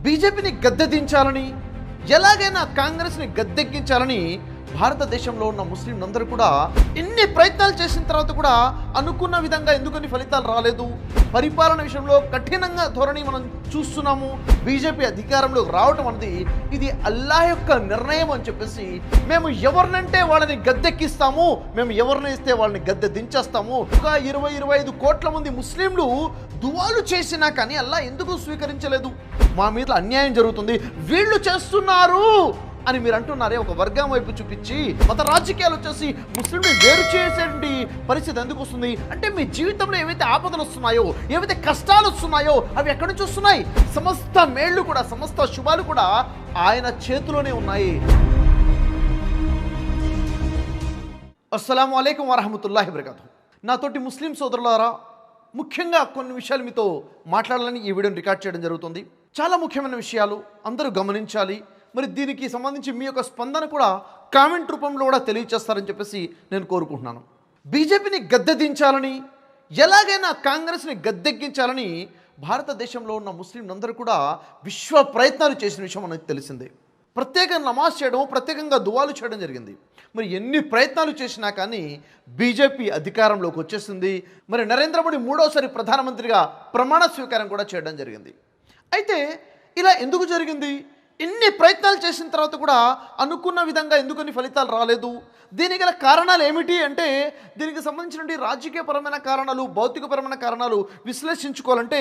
బీజేపీని గద్దెదించాలని, ఎలాగైనా కాంగ్రెస్ని గద్దెక్కించాలని భారతదేశంలో ఉన్న ముస్లింలందరూ కూడా ఎన్ని ప్రయత్నాలు చేసిన తర్వాత కూడా అనుకున్న విధంగా ఎందుకని ఫలితాలు రాలేదు. పరిపాలన విషయంలో కఠినంగా ధోరణి మనం చూస్తున్నాము. బీజేపీ అధికారంలోకి రావటం అనేది ఇది అల్లాహ్ యొక్క నిర్ణయం అని చెప్పేసి, మేము ఎవరినంటే వాళ్ళని గద్దెక్కిస్తాము, మేము ఎవరిని ఇస్తే వాళ్ళని గద్దె దించేస్తాము. ఒక 20-25 కోట్ల మంది ముస్లింలు దువాలు చేసినా కానీ అల్లాహ్ ఎందుకు స్వీకరించలేదు? మా మీద అన్యాయం జరుగుతుంది, వీళ్ళు చేస్తున్నారు అని మీరు అంటున్నారే. ఒక వర్గం వైపు చూపించి మత రాజకీయాలు వచ్చేసి ముస్లింని వేరు చేసేటి పరిస్థితి ఎందుకు వస్తుంది అంటే, మీ జీవితంలో ఏవైతే ఆపదలు వస్తున్నాయో, ఏవైతే కష్టాలు వస్తున్నాయో అవి ఎక్కడి నుంచి వస్తున్నాయి? సమస్త మేళ్లు కూడా, సమస్త శుభాలు కూడా ఆయన చేతిలోనే ఉన్నాయి. అస్సలాము అలైకుం వరహమతుల్లాహి వబరకాతుహు. నాతోటి ముస్లిం సోదరులారా, ముఖ్యంగా కొన్ని విషయాలు మీతో మాట్లాడాలని ఈ వీడియోని రికార్డ్ చేయడం జరుగుతుంది. చాలా ముఖ్యమైన విషయాలు అందరూ గమనించాలి. మరి దీనికి సంబంధించి మీ యొక్క స్పందన కూడా కామెంట్ రూపంలో కూడా తెలియచేస్తారని చెప్పేసి నేను కోరుకుంటున్నాను. బీజేపీని గద్దెదించాలని, ఎలాగైనా కాంగ్రెస్ని గద్దెక్కించాలని భారతదేశంలో ఉన్న ముస్లింలందరూ కూడా విశ్వ ప్రయత్నాలు చేసిన విషయం మనకు తెలిసిందే. ప్రత్యేకంగా నమాజ్ చేయడం, ప్రత్యేకంగా దువాలు చేయడం జరిగింది. మరి ఎన్ని ప్రయత్నాలు చేసినా కానీ బీజేపీ అధికారంలోకి వచ్చేసింది. మరి నరేంద్ర మోడీ మూడోసారి ప్రధానమంత్రిగా ప్రమాణ స్వీకారం కూడా చేయడం జరిగింది. అయితే ఇలా ఎందుకు జరిగింది? ఇన్ని ప్రయత్నాలు చేసిన తర్వాత కూడా అనుకున్న విధంగా ఎందుకని ఫలితాలు రాలేదు? దీనికి గల కారణాలు ఏమిటి అంటే, దీనికి సంబంధించిన రాజకీయపరమైన కారణాలు, భౌతికపరమైన కారణాలు విశ్లేషించుకోవాలంటే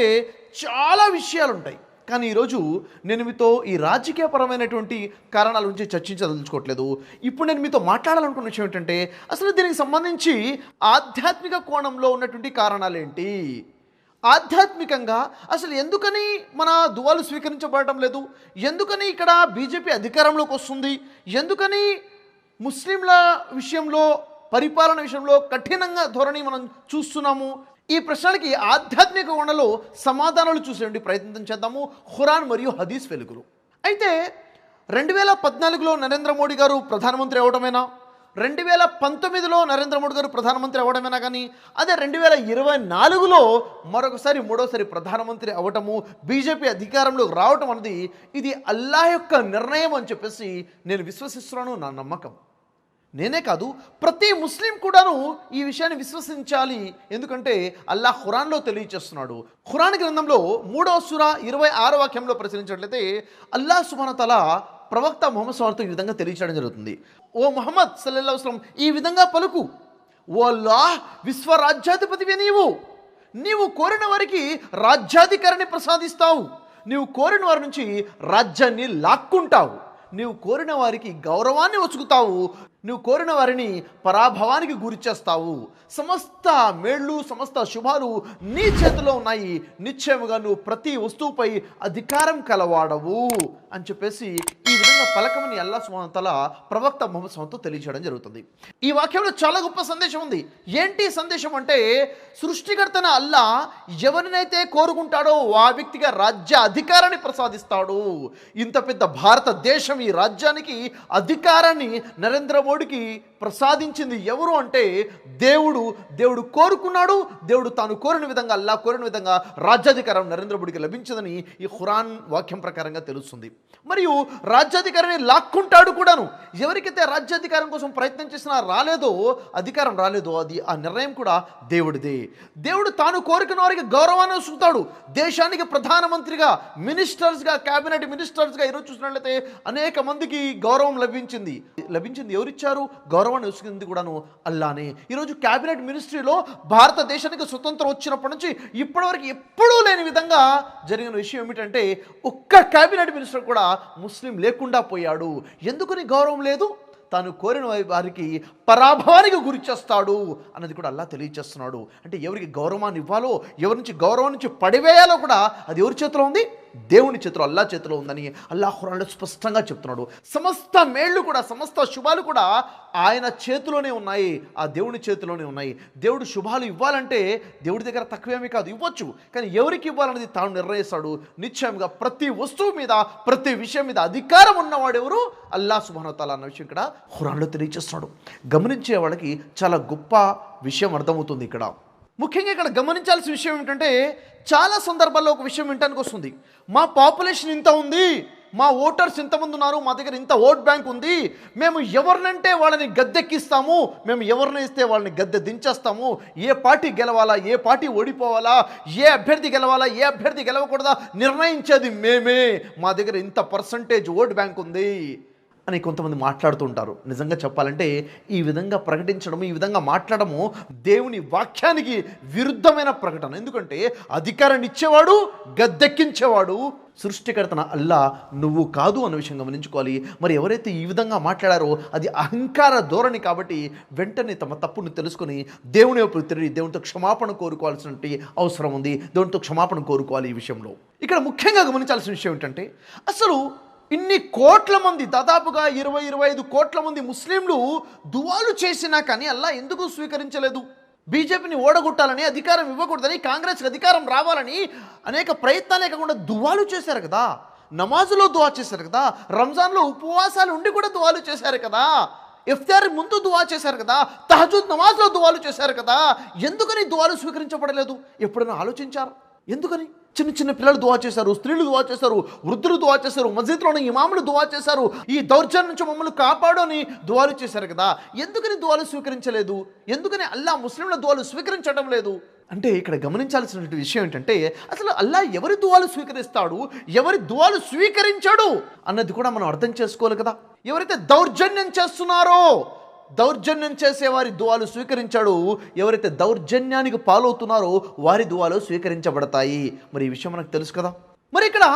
చాలా విషయాలు ఉంటాయి. కానీ ఈరోజు నేను మీతో ఈ రాజకీయపరమైనటువంటి కారణాల గురించి చర్చించదలుచుకోవట్లేదు. ఇప్పుడు నేను మీతో మాట్లాడాలనుకున్న విషయం ఏంటంటే, అసలు దీనికి సంబంధించి ఆధ్యాత్మిక కోణంలో ఉన్నటువంటి కారణాలు ఏంటి? ఆధ్యాత్మికంగా అసలు ఎందుకని మన దువాలు స్వీకరించబడటం లేదు? ఎందుకని ఇక్కడ బీజేపీ అధికారంలోకి వస్తుంది? ఎందుకని ముస్లింల విషయంలో, పరిపాలన విషయంలో కఠినంగా ధోరణి మనం చూస్తున్నాము? ఈ ప్రశ్నలకి ఆధ్యాత్మిక కోణంలో సమాధానాలు చూసేటువంటి ప్రయత్నం చేద్దాము ఖురాన్ మరియు హదీస్ వెలుగులు. అయితే 2014లో నరేంద్ర మోడీ గారు ప్రధానమంత్రి అవడమేనా, 2019లో నరేంద్ర మోడీ గారు ప్రధానమంత్రి అవ్వడమేనా కానీ, అదే 2024లో మరొకసారి మూడోసారి ప్రధానమంత్రి అవ్వటము, బీజేపీ అధికారంలోకి రావటం అనేది ఇది అల్లాహ్ యొక్క నిర్ణయం అని చెప్పేసి నేను విశ్వసిస్తున్నాను. నా నమ్మకం. నేనే కాదు, ప్రతి ముస్లిం కూడాను ఈ విషయాన్ని విశ్వసించాలి. ఎందుకంటే అల్లాహ్ ఖురాన్లో తెలియచేస్తున్నాడు. ఖురాన్ గ్రంథంలో 3వ సూరా 26వ వాక్యంలో పరిశీలించినట్లయితే అల్లాహ్ సుబ్హానహు వ తఆలా ప్రవక్త ముహమ్మద్ సల్లల్లాహు ఈ విధంగా తెలియచేయడం జరుగుతుంది. ఓ ముహమ్మద్ సల్లల్లాహు అలైహి వసల్లం, ఈ విధంగా పలుకు, ఓ అల్లాహ్, విశ్వరాజ్యాధిపతివే నీవు కోరిన వారికి రాజ్యాధికారాన్ని ప్రసాదిస్తావు, నీవు కోరిన వారి నుంచి రాజ్యాన్ని లాక్కుంటావు, నీవు కోరిన వారికి గౌరవాన్ని వసుకుతావు, నువ్వు కోరిన వారిని పరాభవానికి గురి చేస్తావు. సమస్త మేళ్ళు, సమస్త శుభాలు నీ చేతిలో ఉన్నాయి. నిశ్చయముగా నువ్వు ప్రతి వస్తువుపై అధికారం కలవాడవు అని చెప్పేసి ఈ విధంగా పలకమని అల్లాహ్ సుబ్హానహు వ తఆలా ప్రవక్త ముహమ్మద్ సల్లల్లాహు తెలియజేయడం జరుగుతుంది. ఈ వాక్యంలో చాలా గొప్ప సందేశం ఉంది. ఏంటి సందేశం అంటే, సృష్టికర్తన అల్లాహ్ ఎవరినైతే కోరుకుంటాడో ఆ వ్యక్తిగా రాజ్య అధికారాన్ని ప్రసాదిస్తాడు. ఇంత పెద్ద భారతదేశం, ఈ రాజ్యానికి అధికారాన్ని నరేంద్ర మోడీకి ప్రసాదించింది ఎవరు అంటే దేవుడు కోరుకున్నాడు. దేవుడు తాను కోరిన విధంగా, అల్లాహ్ కోరిన విధంగా రాజ్యాధికారం నరేంద్ర మోడీకి లభించదని ఈ ఖురాన్ వాక్యం ప్రకారంగా తెలుస్తుంది. మరియు రాజ్యాధికారాన్ని లాక్కుంటాడు కూడాను. ఎవరికైతే రాజ్యాధికారం కోసం ప్రయత్నం చేసినా అధికారం రాలేదో అది ఆ నిర్ణయం కూడా దేవుడిదే. దేవుడు తాను కోరుకున్న వారికి గౌరవాన్ని వసుకుతాడు. దేశానికి ప్రధానమంత్రిగా, మినిస్టర్స్గా, క్యాబినెట్ మినిస్టర్స్గా ఈరోజు చూసినట్లయితే అనేక మందికి గౌరవం లభించింది. ఎవరిచ్చారు? గౌరవాన్ని వసుకుంది కూడాను అల్లానే. ఈరోజు క్యాబినెట్ మినిస్ట్రీలో భారతదేశానికి స్వతంత్రం వచ్చినప్పటి నుంచి ఇప్పటివరకు ఎప్పుడూ లేని విధంగా జరిగిన విషయం ఏమిటంటే, ఒక్క క్యాబినెట్ మినిస్టర్ కూడా ముస్లిం లేకుండా పోయాడు. ఎందుకని గౌరవం లేదు? తాను కోరిన వారికి పరాభవానికి గురి చేస్తాడు అన్నది కూడా అల్లాహ్ తెలియచేస్తున్నాడు. అంటే ఎవరికి గౌరవాన్ని ఇవ్వాలో, ఎవరి నుంచి గౌరవం నుంచి పడివేయాలో కూడా అది ఎవరి చేతిలో ఉంది? దేవుని చేతిలో, అల్లాహ్ చేతిలో ఉందని అల్లాహ్ ఖురాన్లో స్పష్టంగా చెప్తున్నాడు. సమస్త మేళ్లు కూడా, సమస్త శుభాలు కూడా ఆయన చేతిలోనే ఉన్నాయి, ఆ దేవుని చేతిలోనే ఉన్నాయి. దేవుడు శుభాలు ఇవ్వాలంటే దేవుడి దగ్గర తక్కువేమీ కాదు, ఇవ్వచ్చు. కానీ ఎవరికి ఇవ్వాలనేది తాను నిర్ణయిస్తాడు. నిశ్చయంగా ప్రతి వస్తువు మీద, ప్రతి విషయం మీద అధికారం ఉన్నవాడు ఎవరు? అల్లాహ్ సుబ్హానహు వ తఆలా అన్న విషయం ఇక్కడ ఖురాన్లో తెలియజేస్తున్నాడు. గమనించే వాళ్ళకి చాలా గొప్ప విషయం అర్థమవుతుంది ఇక్కడ. ముఖ్యంగా ఇక్కడ గమనించాల్సిన విషయం ఏమిటంటే చాలా సందర్భాల్లో ఒక విషయం వినటానికి వస్తుంది. మా పాపులేషన్ ఇంత ఉంది, మా ఓటర్స్ ఇంతమంది ఉన్నారు, మా దగ్గర ఇంత ఓట్ బ్యాంక్ ఉంది, మేము ఎవరినంటే వాళ్ళని గద్దెక్కిస్తాము, మేము ఎవరిని ఇస్తే వాళ్ళని గద్దె దించేస్తాము, ఏ పార్టీ గెలవాలా, ఏ పార్టీ ఓడిపోవాలా, ఏ అభ్యర్థి గెలవాలా, ఏ అభ్యర్థి గెలవకూడదా నిర్ణయించేది మేమే, మా దగ్గర ఇంత పర్సంటేజ్ ఓట్ బ్యాంక్ ఉంది అని కొంతమంది మాట్లాడుతూ ఉంటారు. నిజంగా చెప్పాలంటే ఈ విధంగా ప్రకటించడము, ఈ విధంగా మాట్లాడము దేవుని వాక్యానికి విరుద్ధమైన ప్రకటన. ఎందుకంటే అధికారాన్ని ఇచ్చేవాడు, గద్దెక్కించేవాడు సృష్టికర్తన అల్లా, నువ్వు కాదు అన్న విషయం గమనించుకోవాలి. మరి ఎవరైతే ఈ విధంగా మాట్లాడారో అది అహంకార ధోరణి. కాబట్టి వెంటనే తమ తప్పును తెలుసుకొని దేవుని వైపు తిరిగి దేవునితో క్షమాపణ కోరుకోవాల్సిన అవసరం ఉంది. దేవునితో క్షమాపణ కోరుకోవాలి. ఈ విషయంలో ఇక్కడ ముఖ్యంగా గమనించాల్సిన విషయం ఏంటంటే అసలు ఇన్ని కోట్ల మంది, దాదాపుగా 20-25 కోట్ల మంది ముస్లింలు దువాలు చేసినా కానీ అల్లా ఎందుకు స్వీకరించలేదు? బీజేపీని ఓడగొట్టాలని, అధికారం ఇవ్వకూడదని, కాంగ్రెస్కి అధికారం రావాలని అనేక ప్రయత్నాలే కాకుండా దువాలు చేశారు కదా, నమాజులో దువా చేశారు కదా, రంజాన్లో ఉపవాసాలు ఉండి కూడా దువాలు చేశారు కదా, ఇఫ్తార్ ముందు దువా చేశారు కదా, తహజుద్ నమాజ్లో దువాలు చేశారు కదా. ఎందుకని దువాలు స్వీకరించబడలేదు? ఎప్పుడైనా ఆలోచించారు? ఎందుకని? చిన్న చిన్న పిల్లలు దువా చేశారు, స్త్రీలు దువా చేశారు, వృద్ధులు దువా చేశారు, మస్జిద్లోని ఇమాములు దువా చేశారు, ఈ దౌర్జన్యం నుంచి మమ్మల్ని కాపాడు అని దువాలు చేశారు కదా. ఎందుకని దువాలు స్వీకరించలేదు? ఎందుకని అల్లా ముస్లింల దువాలు స్వీకరించడం లేదు? అంటే ఇక్కడ గమనించాల్సినటువంటి విషయం ఏంటంటే అసలు అల్లా ఎవరి దువాలు స్వీకరిస్తాడు, ఎవరి దువాలు స్వీకరించాడు అన్నది కూడా మనం అర్థం చేసుకోవాలి కదా. ఎవరైతే దౌర్జన్యం చేస్తున్నారో, దౌర్జన్యం చేసే వారి దువాలు స్వీకరించాడు, ఎవరైతే దౌర్జన్యానికి పాలవుతున్నారో వారి దువాలు స్వీకరించబడతాయి. మరి ఈ విషయం మనకు తెలుసు కదా. మరి ఇక్కడ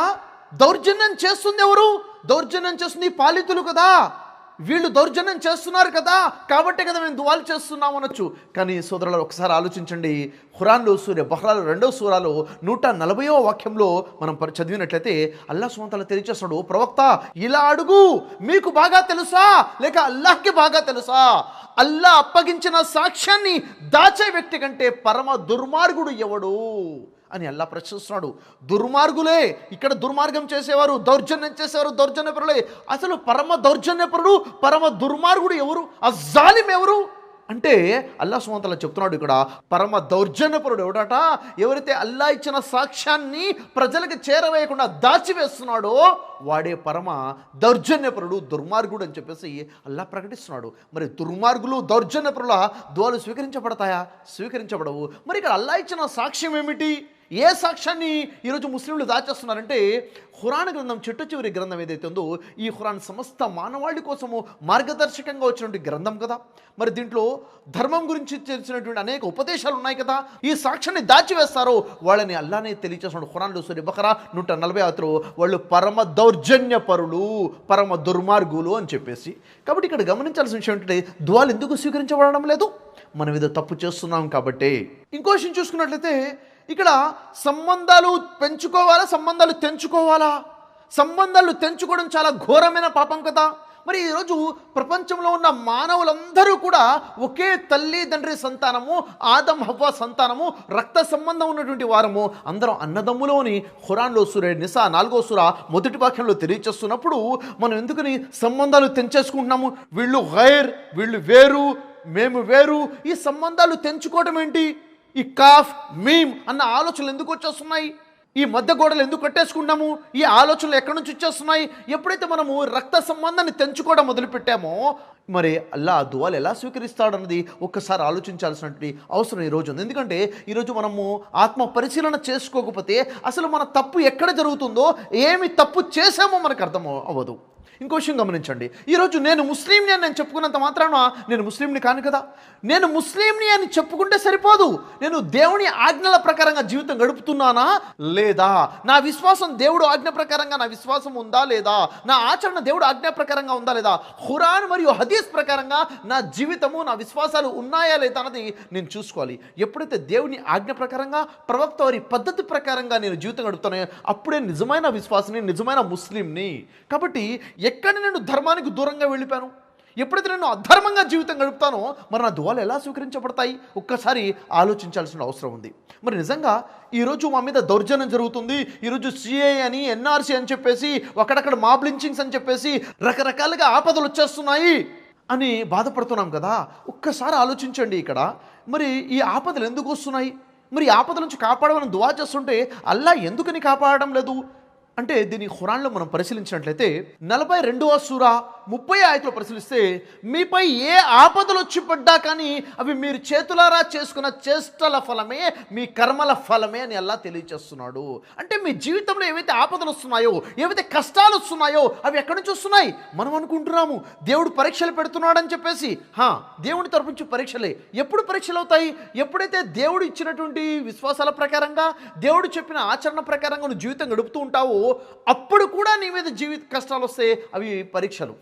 దౌర్జన్యం చేస్తుంది ఎవరు? దౌర్జన్యం చేస్తుంది పాలితులు కదా. వీళ్ళు దౌర్జన్యం చేస్తున్నారు కదా, కాబట్టే కదా మేము దువాలు చేస్తున్నాం అనొచ్చు. కానీ సోదరులు ఒకసారి ఆలోచించండి. ఖురాన్లో సూర్య బహ్రాలో 2వ సూరాలో 140వ వాక్యంలో మనం చదివినట్లయితే అల్లాహ్ సుబ్హానహు వ తఆలా తెలియజేస్తాడు, ప్రవక్త ఇలా అడుగు, మీకు బాగా తెలుసా లేక అల్లాహ్కి బాగా తెలుసా? అల్లాహ్ అప్పగించిన సాక్ష్యాన్ని దాచే వ్యక్తి కంటే పరమ దుర్మార్గుడు ఎవడు అని అల్లాహ్ ప్రశ్నిస్తున్నాడు. దుర్మార్గులే ఇక్కడ దుర్మార్గం చేసేవారు, దౌర్జన్యం చేసేవారు దౌర్జన్యపరులే. అసలు పరమ దౌర్జన్యపరుడు, పరమ దుర్మార్గుడు ఎవరు? అజ్జాలిం ఎవరు అంటే అల్లాహ్ సుబ్హానహు వ తఆలా చెప్తున్నాడు ఇక్కడ, పరమ దౌర్జన్యపరుడు ఎవడట? ఎవరైతే అల్లాహ్ ఇచ్చిన సాక్ష్యాన్ని ప్రజలకు చేరవేయకుండా దాచివేస్తున్నాడో వాడే పరమ దౌర్జన్యపరుడు, దుర్మార్గుడు అని చెప్పేసి అల్లాహ్ ప్రకటిస్తున్నాడు. మరి దుర్మార్గులు, దౌర్జన్యపరుల దువాలు స్వీకరించబడతాయా? స్వీకరించబడవు. మరి ఇక్కడ అల్లాహ్ ఇచ్చిన సాక్ష్యం ఏమిటి? ఏ సాక్ష్యాన్ని ఈరోజు ముస్లింలు దాచేస్తున్నారంటే ఖురాన్ గ్రంథం, చిట్ట చివరి గ్రంథం ఏదైతే ఉందో ఈ ఖురాన్ సమస్త మానవాళి కోసము మార్గదర్శకంగా వచ్చినటువంటి గ్రంథం కదా. మరి దీంట్లో ధర్మం గురించి తెలిసినటువంటి అనేక ఉపదేశాలు ఉన్నాయి కదా. ఈ సాక్ష్యాన్ని దాచివేస్తారో వాళ్ళని అల్లానే తెలియచేస్తున్నాడు ఖురాన్లో సూరా బఖరా 146లో, వాళ్ళు పరమ దౌర్జన్యపరులు, పరమ దుర్మార్గులు అని చెప్పేసి. కాబట్టి ఇక్కడ గమనించాల్సిన విషయం ఏంటంటే దువాలు ఎందుకు స్వీకరించబడడం లేదు? మనం ఏదో తప్పు చేస్తున్నాం కాబట్టి. ఇంకో విషయం చూసుకున్నట్లయితే ఇక్కడ సంబంధాలు పెంచుకోవాలా, సంబంధాలు తెంచుకోవాలా? సంబంధాలు తెంచుకోవడం చాలా ఘోరమైన పాపం కదా. మరి ఈరోజు ప్రపంచంలో ఉన్న మానవులందరూ కూడా ఒకే తల్లి తండ్రి సంతానము, ఆదం హవ్వ సంతానము, రక్త సంబంధం ఉన్నటువంటి వారము, అందరం అన్నదమ్ములు అని ఖురాన్లో సూరా నిసా 4వ సూరా 1వ వాక్యంలో తెలియచేస్తున్నప్పుడు మనం ఎందుకని సంబంధాలు తెంచేసుకుంటున్నాము? వీళ్ళు గైర్, వీళ్ళు వేరు, మేము వేరు. ఈ సంబంధాలు తెంచుకోవడం ఏంటి? ఈ కాఫ్ మీమ్ అన్న ఆలోచనలు ఎందుకు వచ్చేస్తున్నాయి? ఈ మధ్య గోడలు ఎందుకు కట్టేసుకున్నాము? ఈ ఆలోచనలు ఎక్కడి నుంచి వచ్చేస్తున్నాయి? ఎప్పుడైతే మనము రక్త సంబంధాన్ని తెంచుకోవడం మొదలుపెట్టామో మరి అల్లాహ్ దువాలు ఎలా స్వీకరిస్తాడన్నది ఒక్కసారి ఆలోచించాల్సినటువంటి అవసరం ఈరోజు ఉంది. ఎందుకంటే ఈరోజు మనము ఆత్మ పరిశీలన చేసుకోకపోతే అసలు మన తప్పు ఎక్కడ జరుగుతుందో, ఏమి తప్పు చేశామో మనకు అర్థం అవ్వదు. ఇంకో విషయం గమనించండి. ఈరోజు నేను ముస్లింని అని నేను చెప్పుకున్నంత మాత్రాన నేను ముస్లింని కాను కదా. నేను ముస్లింని అని చెప్పుకుంటే సరిపోదు. నేను దేవుని ఆజ్ఞల ప్రకారంగా జీవితం గడుపుతున్నానా లేదా? నా విశ్వాసం దేవుడు ఆజ్ఞ ప్రకారంగా నా విశ్వాసం ఉందా లేదా? నా ఆచరణ దేవుడు ఆజ్ఞ ప్రకారంగా ఉందా లేదా? ఖురాన్ మరియు హదీస్ ప్రకారంగా నా జీవితము, నా విశ్వాసాలు ఉన్నాయా లేదా అన్నది నేను చూసుకోవాలి. ఎప్పుడైతే దేవుని ఆజ్ఞ ప్రకారంగా, ప్రవక్త వారి పద్ధతి ప్రకారంగా నేను జీవితం గడుపుతానో అప్పుడే నిజమైన విశ్వాసిని, నిజమైన ముస్లింని. కాబట్టి ఎక్కడ నేను ధర్మానికి దూరంగా వెళ్ళిపోయాను, ఎప్పుడైతే నేను అధర్మంగా జీవితం గడుపుతానో మరి నా దువాలు ఎలా స్వీకరించబడతాయి? ఒక్కసారి ఆలోచించాల్సిన అవసరం ఉంది. మరి నిజంగా ఈరోజు మా మీద దౌర్జన్యం జరుగుతుంది, ఈరోజు సిఏ అని, ఎన్ఆర్సీ అని చెప్పేసి, అక్కడక్కడ మాబ్ లించింగ్స్ అని చెప్పేసి రకరకాలుగా ఆపదలు వచ్చేస్తున్నాయి అని బాధపడుతున్నాం కదా. ఒక్కసారి ఆలోచించండి. ఇక్కడ మరి ఈ ఆపదలు ఎందుకు వస్తున్నాయి? మరి ఈ ఆపదల నుంచి కాపాడమని దువా చేస్తుంటే అల్లా ఎందుకని కాపాడడం లేదు అంటే దీని ఖురాన్లో మనం పరిశీలించినట్లయితే 42వ సూరా 30 ఆయతలో పరిశీలిస్తే మీపై ఏ ఆపదలు వచ్చి పడ్డా కానీ అవి మీరు చేతులారా చేసుకున్న చేష్టల ఫలమే, మీ కర్మల ఫలమే అని అల్లా తెలియచేస్తున్నాడు. అంటే మీ జీవితంలో ఏవైతే ఆపదలు వస్తున్నాయో, ఏవైతే కష్టాలు వస్తున్నాయో అవి ఎక్కడి నుంచి వస్తున్నాయి? మనం అనుకుంటున్నాము దేవుడు పరీక్షలు పెడుతున్నాడని చెప్పేసి. దేవుడి తరపు నుంచి పరీక్షలే. ఎప్పుడు పరీక్షలు అవుతాయి? ఎప్పుడైతే దేవుడు ఇచ్చినటువంటి విశ్వాసాల ప్రకారంగా, దేవుడు చెప్పిన ఆచరణ ప్రకారంగా నువ్వు జీవితం గడుపుతూ ఉంటావో అప్పుడు కూడా నీ మీద జీవిత కష్టాలు వస్తే అవి పరీక్షలు.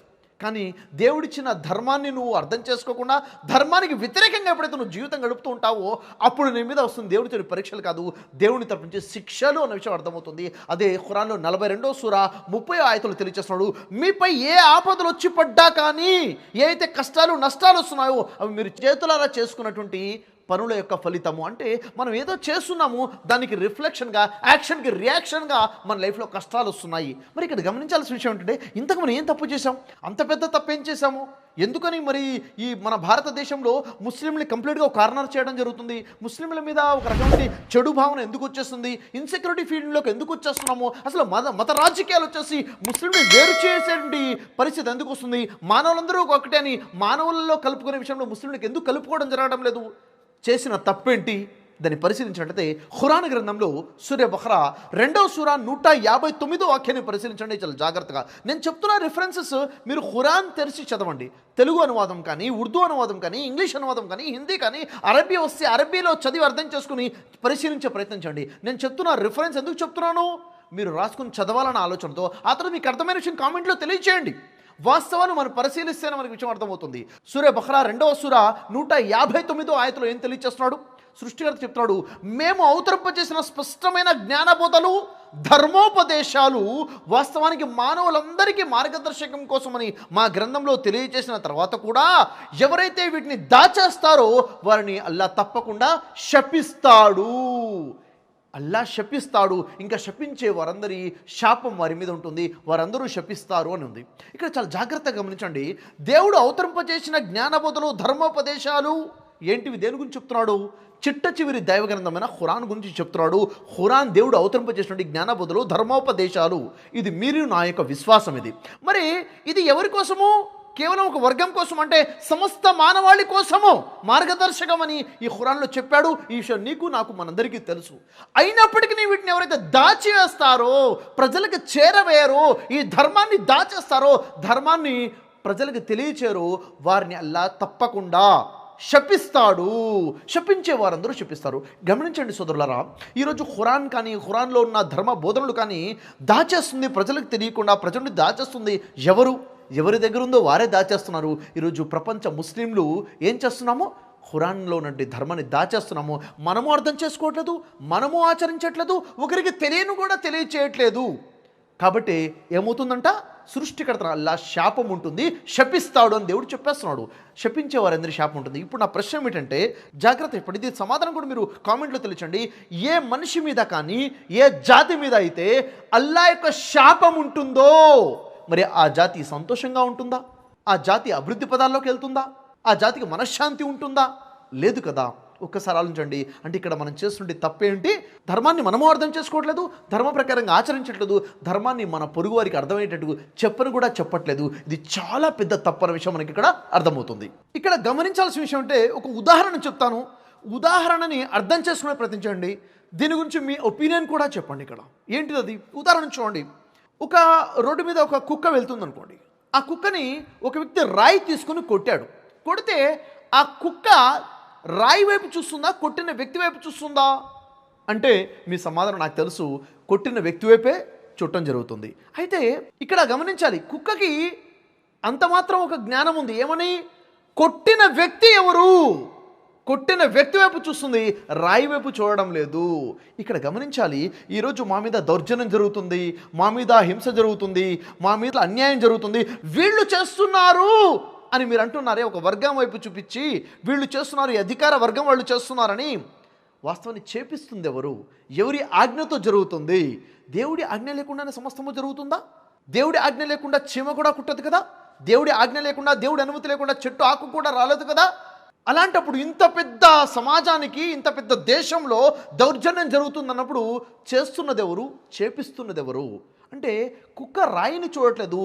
కానీ దేవుడిచ్చిన ధర్మాన్ని నువ్వు అర్థం చేసుకోకుండా ధర్మానికి వ్యతిరేకంగా ఎప్పుడైతే నువ్వు జీవితం గడుపుతూ ఉంటావో అప్పుడు నీ మీద వస్తుంది దేవుడి తరపు పరీక్షలు కాదు, దేవుని తరపు నుంచి శిక్షలు అనే విషయం అర్థమవుతుంది. అదే ఖురాన్లో 42వ సూరా 30 ఆయతలు తెలియజేస్తున్నాడు. మీపై ఏ ఆపదలు వచ్చి పడ్డా కానీ, ఏ అయితే కష్టాలు నష్టాలు వస్తున్నాయో అవి మీరు చేతులారా చేసుకున్నటువంటి పనుల యొక్క ఫలితము. అంటే మనం ఏదో చేస్తున్నాము, దానికి రిఫ్లెక్షన్గా, యాక్షన్కి రియాక్షన్గా మన లైఫ్లో కష్టాలు వస్తున్నాయి. మరి ఇక్కడ గమనించాల్సిన విషయం ఏంటంటే ఇంతకు మనం ఏం తప్పు చేసాం? అంత పెద్ద తప్పు ఏం చేశాము? ఎందుకని మరి ఈ మన భారతదేశంలో ముస్లింలు కంప్లీట్గా ఒక కార్నర్ చేయడం జరుగుతుంది? ముస్లింల మీద ఒక రకమైన చెడు భావన ఎందుకు వచ్చేస్తుంది? ఇన్సెక్యూరిటీ ఫీల్డ్లోకి ఎందుకు వచ్చేస్తున్నాము? అసలు మత రాజకీయాలు వచ్చేసి ముస్లింలు వేరు చేసేటువంటి పరిస్థితి ఎందుకు వస్తుంది? మానవులందరూ ఒకటే అని మానవులలో కలుపుకునే విషయంలో ముస్లింలకు ఎందుకు కలుపుకోవడం జరగడం లేదు? చేసిన తప్పేంటి? దాన్ని పరిశీలించినట్లయితే ఖురాన్ గ్రంథంలో సూర్య బఖరా 2వ సూరా 159వ వాక్యాన్ని పరిశీలించండి చాలా జాగ్రత్తగా. నేను చెప్తున్న రిఫరెన్సెస్ మీరు ఖురాన్ తెరిచి చదవండి. తెలుగు అనువాదం కానీ, ఉర్దూ అనువాదం కానీ, ఇంగ్లీష్ అనువాదం కానీ, హిందీ కానీ, అరబీ వస్తే అరబీలో చదివి అర్థం చేసుకుని పరిశీలించే ప్రయత్నించండి. నేను చెప్తున్న రిఫరెన్స్ ఎందుకు చెప్తున్నాను? మీరు రాసుకుని చదవాలన్న ఆలోచనతో ఆ తర్వాత మీకు అర్థమైన విషయం కామెంట్లో తెలియచేయండి. వాస్తవాన్ని మనం పరిశీలిస్తేనే మనకి విషయం అర్థమవుతుంది. సూర్య బఖరా 2వ సూరా 159వ ఆయతలో ఏం తెలియచేస్తున్నాడు? సృష్టికర్త చెప్తున్నాడు, మేము అవతరింపజేసిన స్పష్టమైన జ్ఞానబోధలు, ధర్మోపదేశాలు వాస్తవానికి మానవులందరికీ మార్గదర్శకం కోసమని మా గ్రంథంలో తెలియజేసిన తర్వాత కూడా ఎవరైతే వీటిని దాచేస్తారో వారిని అల్లా తప్పకుండా శపిస్తాడు. అల్లా శపిస్తాడు. ఇంకా శపించే వారందరి శాపం వారి మీద ఉంటుంది, వారందరూ శపిస్తారు అని ఉంది. ఇక్కడ చాలా జాగ్రత్తగా గమనించండి. దేవుడు అవతరింపజేసిన జ్ఞానబోధలు, ధర్మోపదేశాలు ఏంటివి? దేని గురించి చెప్తున్నాడు? చిట్ట చివరి దైవగ్రంథమైన ఖురాన్ గురించి చెప్తున్నాడు. ఖురాన్ దేవుడు అవతరింపజేసినటువంటి జ్ఞానబోధలు, ధర్మోపదేశాలు. ఇది మీరు నా యొక్క విశ్వాసం. మరి ఇది ఎవరి కోసము? కేవలం ఒక వర్గం కోసం అంటే సమస్త మానవాళి కోసము మార్గదర్శకమని ఈ ఖురాన్లో చెప్పాడు. ఈ విషయం నీకు నాకు మనందరికీ తెలుసు. అయినప్పటికీ వీటిని ఎవరైతే దాచివేస్తారో, ప్రజలకు చేరవేయరో, ఈ ధర్మాన్ని దాచేస్తారో, ధర్మాన్ని ప్రజలకు తెలియచేరో వారిని అల్లా తప్పకుండా శపిస్తాడు. శపించే వారందరూ శపిస్తారు. గమనించండి సోదరులారా, ఈరోజు ఖురాన్ కానీ, ఖురాన్లో ఉన్న ధర్మ బోధనలు కానీ దాచేస్తుంది, ప్రజలకు తెలియకుండా ప్రజల్ని దాచేస్తుంది. ఎవరి దగ్గర ఉందో వారే దాచేస్తున్నారు. ఈరోజు ప్రపంచ ముస్లింలు ఏం చేస్తున్నామో ఖురాన్లో ఉన్నటువంటి ధర్మాన్ని దాచేస్తున్నాము. మనము అర్థం చేసుకోవట్లేదు, మనము ఆచరించట్లేదు, ఒకరికి తెలియను కూడా తెలియచేయట్లేదు. కాబట్టి ఏమవుతుందంట? సృష్టికర్త అల్లా శాపం ఉంటుంది, శపిస్తాడు అని దేవుడు చెప్పేస్తున్నాడు. శపించే వారందరి శాపం ఉంటుంది. ఇప్పుడు నా ప్రశ్న ఏమిటంటే జాగ్రత్త, ఇప్పుడు ఇది సమాధానం కూడా మీరు కామెంట్లో తెలియచండి. ఏ మనిషి మీద కానీ, ఏ జాతి మీద అయితే అల్లా యొక్క శాపం ఉంటుందో మరి ఆ జాతి సంతోషంగా ఉంటుందా? ఆ జాతి అభివృద్ధి పదాల్లోకి వెళ్తుందా? ఆ జాతికి మనశ్శాంతి ఉంటుందా? లేదు కదా. ఒక్కసారి ఆలోచించండి. అంటే ఇక్కడ మనం చేస్తుంటే తప్పేంటి? ధర్మాన్ని మనము అర్థం చేసుకోవట్లేదు, ధర్మ ప్రకారంగా ఆచరించట్లేదు, ధర్మాన్ని మన పొరుగు వారికి అర్థమయ్యేటట్టు చెప్పని కూడా చెప్పట్లేదు. ఇది చాలా పెద్ద తప్పని విషయం మనకి ఇక్కడ అర్థమవుతుంది. ఇక్కడ గమనించాల్సిన విషయం అంటే ఒక ఉదాహరణ చెప్తాను. ఉదాహరణని అర్థం చేసుకునే ప్రయత్నించండి. దీని గురించి మీ ఒపీనియన్ కూడా చెప్పండి. ఇక్కడ ఏంటిది అది? ఉదాహరణ చూడండి. ఒక రోడ్డు మీద ఒక కుక్క వెళ్తుంది అనుకోండి. ఆ కుక్కని ఒక వ్యక్తి రాయి తీసుకుని కొట్టాడు. కొడితే ఆ కుక్క రాయి వైపు చూస్తుందా, కొట్టిన వ్యక్తి వైపు చూస్తుందా? అంటే మీ సమాధానం నాకు తెలుసు, కొట్టిన వ్యక్తి వైపే చూడటం జరుగుతుంది. అయితే ఇక్కడ గమనించాలి, కుక్కకి అంత మాత్రం ఒక జ్ఞానం ఉంది. ఏమని? కొట్టిన వ్యక్తి ఎవరు? కొట్టిన వ్యక్తి వైపు చూస్తుంది, రాయి వైపు చూడడం లేదు. ఇక్కడ గమనించాలి, ఈరోజు మా మీద దౌర్జన్యం జరుగుతుంది, మా మీద హింస జరుగుతుంది, మా మీద అన్యాయం జరుగుతుంది, వీళ్ళు చేస్తున్నారు అని మీరు అంటున్నారే, ఒక వర్గం వైపు చూపించి వీళ్ళు చేస్తున్నారు, ఈ అధికార వర్గం వాళ్ళు చేస్తున్నారని. వాస్తవాన్ని చేపిస్తుంది ఎవరు? ఎవరి ఆజ్ఞతో జరుగుతుంది? దేవుడి ఆజ్ఞ లేకుండానే సమస్తము జరుగుతుందా? దేవుడి ఆజ్ఞ లేకుండా చీమ కూడా కుట్టదు కదా. దేవుడి ఆజ్ఞ లేకుండా, దేవుడి అనుమతి లేకుండా చెట్టు ఆకు కూడా రాలేదు కదా. అలాంటప్పుడు ఇంత పెద్ద సమాజానికి, ఇంత పెద్ద దేశంలో దౌర్జన్యం జరుగుతుందన్నప్పుడు చేస్తున్నది ఎవరు, చేపిస్తున్నది ఎవరు? అంటే కుక్క రాయిని చూడట్లేదు,